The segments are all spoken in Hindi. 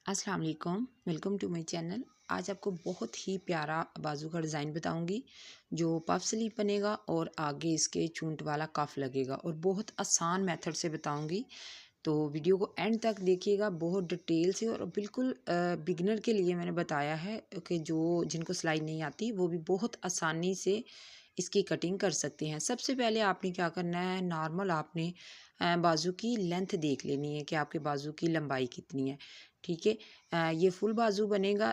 अस्सलाम वालेकुम, वेलकम टू माय चैनल। आज आपको बहुत ही प्यारा बाजू का डिज़ाइन बताऊंगी जो पफ स्लीव बनेगा और आगे इसके चूंट वाला कफ लगेगा और बहुत आसान मेथड से बताऊंगी। तो वीडियो को एंड तक देखिएगा बहुत डिटेल से और बिल्कुल बिगिनर के लिए मैंने बताया है कि जो जिनको सिलाई नहीं आती वो भी बहुत आसानी से इसकी कटिंग कर सकते हैं। सबसे पहले आपने क्या करना है, नॉर्मल आपने बाजू की लेंथ देख लेनी है कि आपके बाजू की लंबाई कितनी है। ठीक है, ये फुल बाजू बनेगा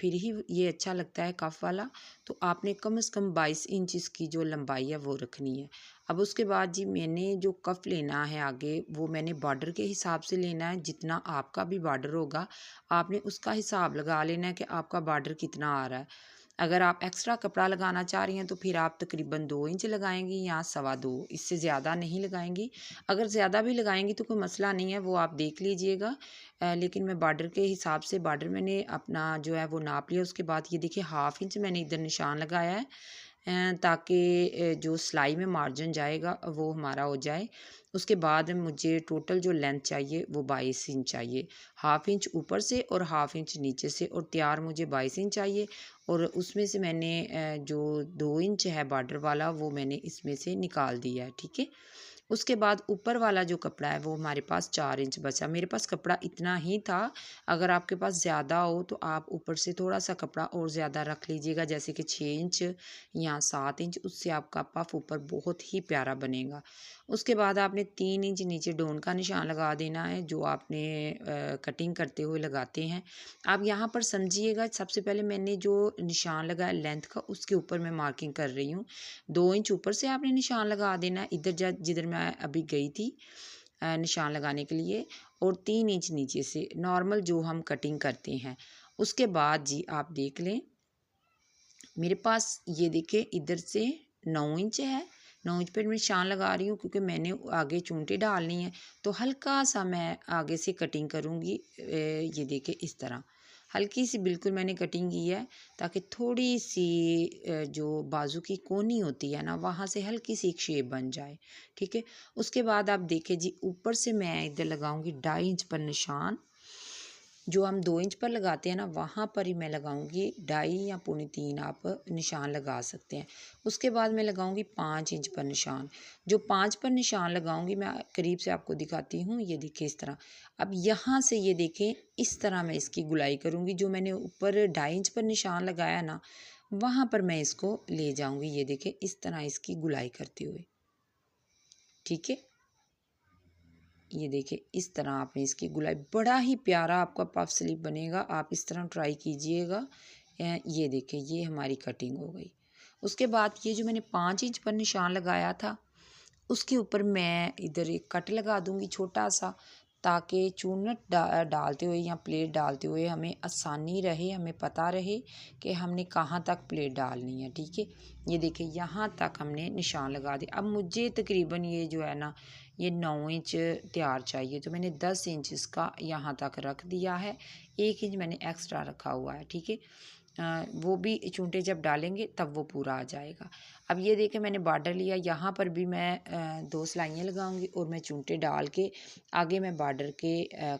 फिर ही ये अच्छा लगता है कफ वाला। तो आपने कम से कम 22 इंच इसकी जो लंबाई है वो रखनी है। अब उसके बाद जी मैंने जो कफ लेना है आगे वो मैंने बॉर्डर के हिसाब से लेना है। जितना आपका भी बॉर्डर होगा आपने उसका हिसाब लगा लेना है कि आपका बॉर्डर कितना आ रहा है। अगर आप एक्स्ट्रा कपड़ा लगाना चाह रही हैं तो फिर आप तकरीबन 2 इंच लगाएंगी या 2.25, इससे ज़्यादा नहीं लगाएंगी। अगर ज़्यादा भी लगाएंगी तो कोई मसला नहीं है, वो आप देख लीजिएगा। लेकिन मैं बॉर्डर के हिसाब से बॉर्डर मैंने अपना जो है वो नाप लिया। उसके बाद ये देखिए 1/2 इंच मैंने इधर निशान लगाया है ताकि जो सिलाई में मार्जिन जाएगा वो हमारा हो जाए। उसके बाद मुझे टोटल जो लेंथ चाहिए वो 22 इंच चाहिए, 1/2 इंच ऊपर से और 1/2 इंच नीचे से, और तैयार मुझे 22 इंच चाहिए। और उसमें से मैंने जो 2 इंच है बॉर्डर वाला वो मैंने इसमें से निकाल दिया है। ठीक है, उसके बाद ऊपर वाला जो कपड़ा है वो हमारे पास 4 इंच बचा। मेरे पास कपड़ा इतना ही था। अगर आपके पास ज़्यादा हो तो आप ऊपर से थोड़ा सा कपड़ा और ज़्यादा रख लीजिएगा, जैसे कि 6 इंच या 7 इंच। उससे आपका पफ ऊपर बहुत ही प्यारा बनेगा। उसके बाद आपने 3 इंच नीचे डोन का निशान लगा देना है जो आपने कटिंग करते हुए लगाते हैं। आप यहाँ पर समझिएगा, सबसे पहले मैंने जो निशान लगाया लेंथ का उसके ऊपर मैं मार्किंग कर रही हूँ। 2 इंच ऊपर से आपने निशान लगा देना है इधर जिधर मैं अभी गई थी निशान लगाने के लिए, और 3 इंच नीचे से नॉर्मल जो हम कटिंग करते हैं। उसके बाद जी आप देख लें, मेरे पास ये देखें इधर से 9 इंच है। 9 इंच पर मैं निशान लगा रही हूँ क्योंकि मैंने आगे चूंटी डालनी है। तो हल्का सा मैं आगे से कटिंग करूँगी। ये देखें इस तरह हल्की सी बिल्कुल मैंने कटिंग की है ताकि थोड़ी सी जो बाजू की कोनी होती है ना वहाँ से हल्की सी एक शेप बन जाए। ठीक है, उसके बाद आप देखें जी ऊपर से मैं इधर लगाऊंगी 2.5 इंच पर निशान। जो हम 2 इंच पर लगाते हैं ना वहाँ पर ही मैं लगाऊंगी 2.5 या 2.25 आप निशान लगा सकते हैं। उसके बाद मैं लगाऊंगी 5 इंच पर निशान। जो 5 पर निशान लगाऊंगी मैं करीब से आपको दिखाती हूँ। ये देखिए इस तरह। अब यहाँ से ये देखें इस तरह मैं इसकी गुलाई करूँगी। जो मैंने ऊपर 2.5 इंच पर निशान लगाया ना वहाँ पर मैं इसको ले जाऊँगी। ये देखें इस तरह इसकी गुलाई करते हुए। ठीक है, ये देखिए इस तरह आपने इसकी गुलाई, बड़ा ही प्यारा आपका पफ स्लीव बनेगा। आप इस तरह ट्राई कीजिएगा। ये देखिए ये हमारी कटिंग हो गई। उसके बाद ये जो मैंने 5 इंच पर निशान लगाया था उसके ऊपर मैं इधर एक कट लगा दूंगी छोटा सा, ताकि चूनट डालते हुए या प्लेट डालते हुए हमें आसानी रहे, हमें पता रहे कि हमने कहाँ तक प्लेट डालनी है। ठीक है, ये देखिए यहाँ तक हमने निशान लगा दिया। अब मुझे तकरीबन ये जो है ना ये 9 इंच तैयार चाहिए, तो मैंने 10 इंच इसका यहाँ तक रख दिया है। 1 इंच मैंने एक्स्ट्रा रखा हुआ है। ठीक है, वो भी चूंटे जब डालेंगे तब वो पूरा आ जाएगा। अब ये देखें मैंने बॉर्डर लिया, यहाँ पर भी मैं 2 सिलाइयाँ लगाऊंगी और मैं चूंटे डाल के आगे मैं बॉर्डर के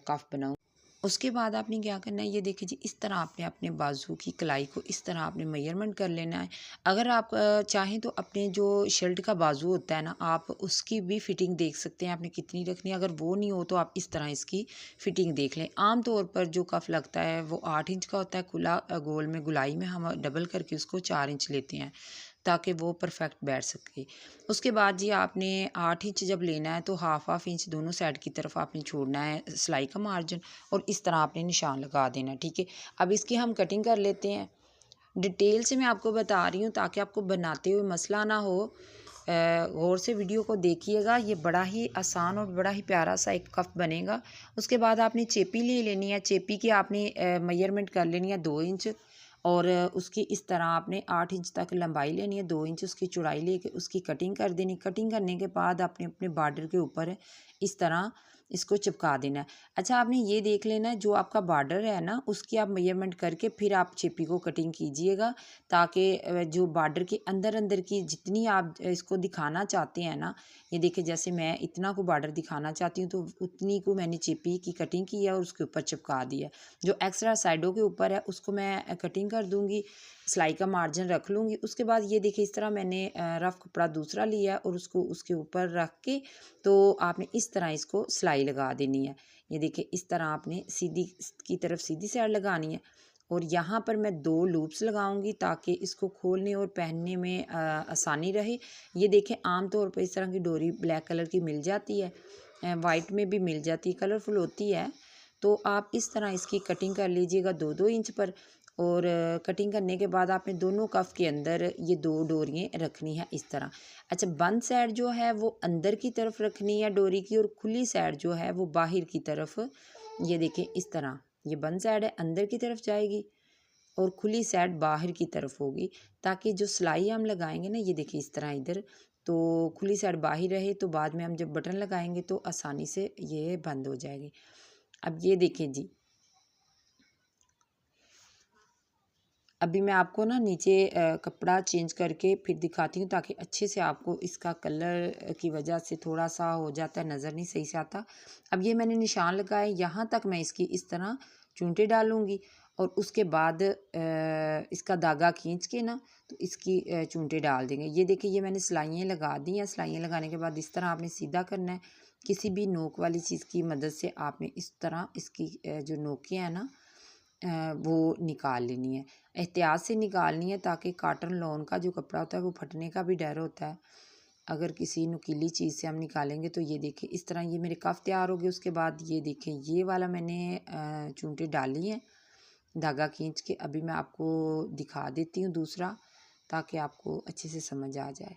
कफ बनाऊँ। उसके बाद आपने क्या करना है, ये देखिए जी इस तरह आपने अपने बाजू की कलाई को इस तरह आपने मेजरमेंट कर लेना है। अगर आप चाहें तो अपने जो शर्ट का बाजू होता है ना आप उसकी भी फिटिंग देख सकते हैं आपने कितनी रखनी है। अगर वो नहीं हो तो आप इस तरह इसकी फिटिंग देख लें। आम तौर पर जो कफ लगता है वो 8 इंच का होता है खुला गोल में। गुलाई में हम डबल करके उसको 4 इंच लेते हैं ताकि वो परफेक्ट बैठ सके। उसके बाद जी आपने 8 इंच जब लेना है तो हाफ इंच दोनों साइड की तरफ आपने छोड़ना है सिलाई का मार्जिन, और इस तरह आपने निशान लगा देना। ठीक है, अब इसकी हम कटिंग कर लेते हैं। डिटेल से मैं आपको बता रही हूँ ताकि आपको बनाते हुए मसला ना हो। गौर से वीडियो को देखिएगा, ये बड़ा ही आसान और बड़ा ही प्यारा सा एक कफ बनेगा। उसके बाद आपने चेपी ले लेनी है। चेपी की आपने मेजरमेंट कर लेनी है 2 इंच, और उसकी इस तरह आपने 8 इंच तक लंबाई लेनी है, 2 इंच उसकी चौड़ाई लेके उसकी कटिंग कर देनी। कटिंग करने के बाद आपने अपने बॉर्डर के ऊपर इस तरह इसको चिपका देना है। अच्छा, आपने ये देख लेना है जो आपका बॉर्डर है ना, उसकी आप मेजरमेंट करके फिर आप चेपी को कटिंग कीजिएगा, ताकि जो बॉर्डर के अंदर अंदर की जितनी आप इसको दिखाना चाहते हैं ना, ये देखिए जैसे मैं इतना को बॉर्डर दिखाना चाहती हूँ तो उतनी को मैंने चेपी की कटिंग की है और उसके ऊपर चिपका दिया। जो एक्स्ट्रा साइडों के ऊपर है उसको मैं कटिंग कर दूँगी, सिलाई का मार्जिन रख लूँगी। उसके बाद ये देखिए इस तरह मैंने रफ़ कपड़ा दूसरा लिया है और उसको उसके ऊपर रख के तो आपने इस तरह इसको सिलाई लगा देनी है। ये देखिए इस तरह आपने सीधी की तरफ सीधी साइड लगानी है और यहाँ पर मैं 2 लूप्स लगाऊंगी ताकि इसको खोलने और पहनने में आसानी रहे। ये देखें आम तौर पर इस तरह की डोरी ब्लैक कलर की मिल जाती है, वाइट में भी मिल जाती है, कलरफुल होती है। तो आप इस तरह इसकी कटिंग कर लीजिएगा 2-2 इंच पर और कटिंग करने के बाद आपने दोनों कफ के अंदर ये 2 डोरियाँ रखनी है इस तरह। अच्छा, बंद साइड जो है वो अंदर की तरफ रखनी है डोरी की और खुली साइड जो है वो बाहर की तरफ। ये देखिए इस तरह ये बंद साइड है अंदर की तरफ जाएगी और खुली साइड बाहर की तरफ होगी, ताकि जो सिलाई हम लगाएंगे ना, ये देखिए इस तरह इधर तो खुली साइड बाहर रहे तो बाद में हम जब बटन लगाएंगे तो आसानी से ये बंद हो जाएगी। अब ये देखिए जी, अभी मैं आपको ना नीचे कपड़ा चेंज करके फिर दिखाती हूँ, ताकि अच्छे से आपको इसका कलर की वजह से थोड़ा सा हो जाता है, नज़र नहीं सही से आता। अब ये मैंने निशान लगाए, यहाँ तक मैं इसकी इस तरह चूंटे डालूँगी और उसके बाद इसका धागा खींच के ना तो इसकी चूंटे डाल देंगे। ये देखिए ये मैंने सिलाइयाँ लगा दी हैं। सिलाइयाँ लगाने के बाद इस तरह आपने सीधा करना है। किसी भी नोक वाली चीज़ की मदद से आपने इस तरह इसकी जो नोकें हैं ना वो निकाल लेनी है। एहतियात से निकालनी है, ताकि कॉटन लॉन का जो कपड़ा होता है वो फटने का भी डर होता है। अगर किसी नुकीली चीज़ से हम निकालेंगे तो ये देखिए इस तरह ये मेरे कफ तैयार हो गए। उसके बाद ये देखें ये वाला मैंने चूंटे डाली हैं धागा खींच के। अभी मैं आपको दिखा देती हूँ दूसरा, ताकि आपको अच्छे से समझ आ जाए।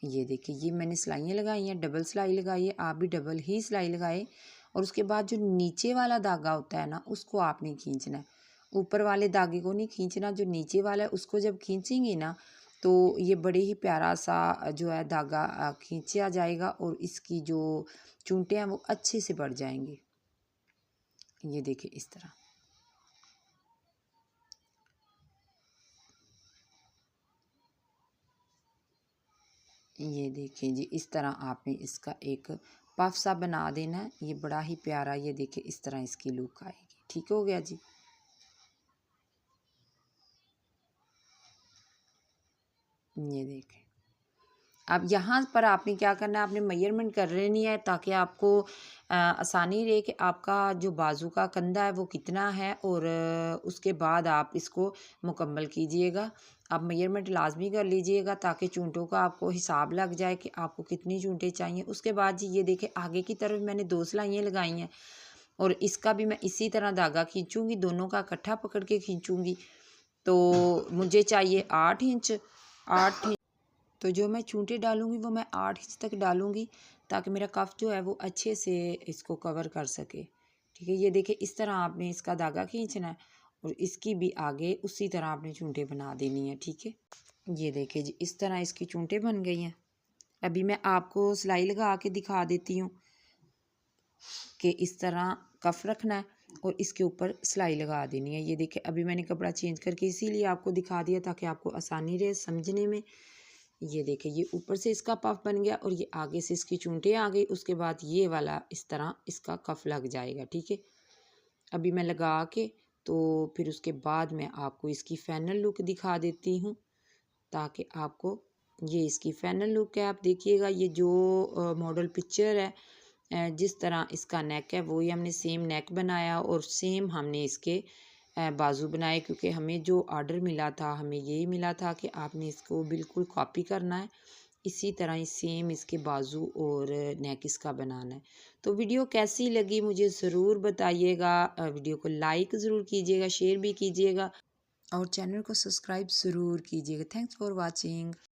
ये देखिए ये मैंने सिलाइयाँ लगाई हैं, डबल सिलाई लगाई है, आप भी डबल ही सिलाई लगाए। और उसके बाद जो नीचे वाला धागा होता है ना उसको आपने खींचना है, ऊपर वाले धागे को नहीं खींचना, जो नीचे वाला है उसको जब खींचेंगे ना तो ये बड़े ही प्यारा सा जो है धागा खींचा जाएगा और इसकी जो चूंटे हैं वो अच्छे से बढ़ जाएंगी। ये देखिए इस तरह। ये देखिए जी इस तरह आपने इसका एक पफ सा बना देना है। ये बड़ा ही प्यारा, ये देखिए इस तरह इसकी लुक आएगी। ठीक हो गया जी। ये देखें, अब यहाँ पर आपने क्या करना है, आपने मेजरमेंट कर लेनी है ताकि आपको आसानी रहे कि आपका जो बाजू का कंधा है वो कितना है और उसके बाद आप इसको मुकम्मल कीजिएगा। आप मेजरमेंट लाजमी कर लीजिएगा ताकि चूंटों का आपको हिसाब लग जाए कि आपको कितनी चूंटें चाहिए। उसके बाद जी ये देखें आगे की तरफ मैंने 2 सिलाइयाँ लगाई हैं और इसका भी मैं इसी तरह धागा खींचूँगी, दोनों का इकट्ठा पकड़ के खींचूँगी। तो मुझे चाहिए 8 इंच। 8 तो जो मैं चूंटे डालूँगी वो मैं 8 इंच तक डालूँगी, ताकि मेरा कफ जो है वो अच्छे से इसको कवर कर सके। ठीक है, ये देखिए इस तरह आपने इसका धागा खींचना है और इसकी भी आगे उसी तरह आपने चूंटे बना देनी है। ठीक है, ये देखिए जी इस तरह इसकी चूंटे बन गई हैं। अभी मैं आपको सिलाई लगा के दिखा देती हूँ कि इस तरह कफ रखना है और इसके ऊपर सिलाई लगा देनी है। ये देखिए अभी मैंने कपड़ा चेंज करके इसीलिए आपको दिखा दिया ताकि आपको आसानी रहे समझने में। ये देखिए ये ऊपर से इसका पफ बन गया और ये आगे से इसकी चूंटे आ गई। उसके बाद ये वाला इस तरह इसका कफ लग जाएगा। ठीक है, अभी मैं लगा के तो फिर उसके बाद मैं आपको इसकी फाइनल लुक दिखा देती हूँ, ताकि आपको ये इसकी फाइनल लुक है। आप देखिएगा ये जो मॉडल पिक्चर है, जिस तरह इसका नेक है वही हमने सेम नेक बनाया और सेम हमने इसके बाजू बनाए, क्योंकि हमें जो ऑर्डर मिला था हमें यही मिला था कि आपने इसको बिल्कुल कॉपी करना है, इसी तरह ही सेम इसके बाजू और नेक इसका बनाना है। तो वीडियो कैसी लगी मुझे ज़रूर बताइएगा। वीडियो को लाइक ज़रूर कीजिएगा, शेयर भी कीजिएगा और चैनल को सब्सक्राइब ज़रूर कीजिएगा। Thanks for watching.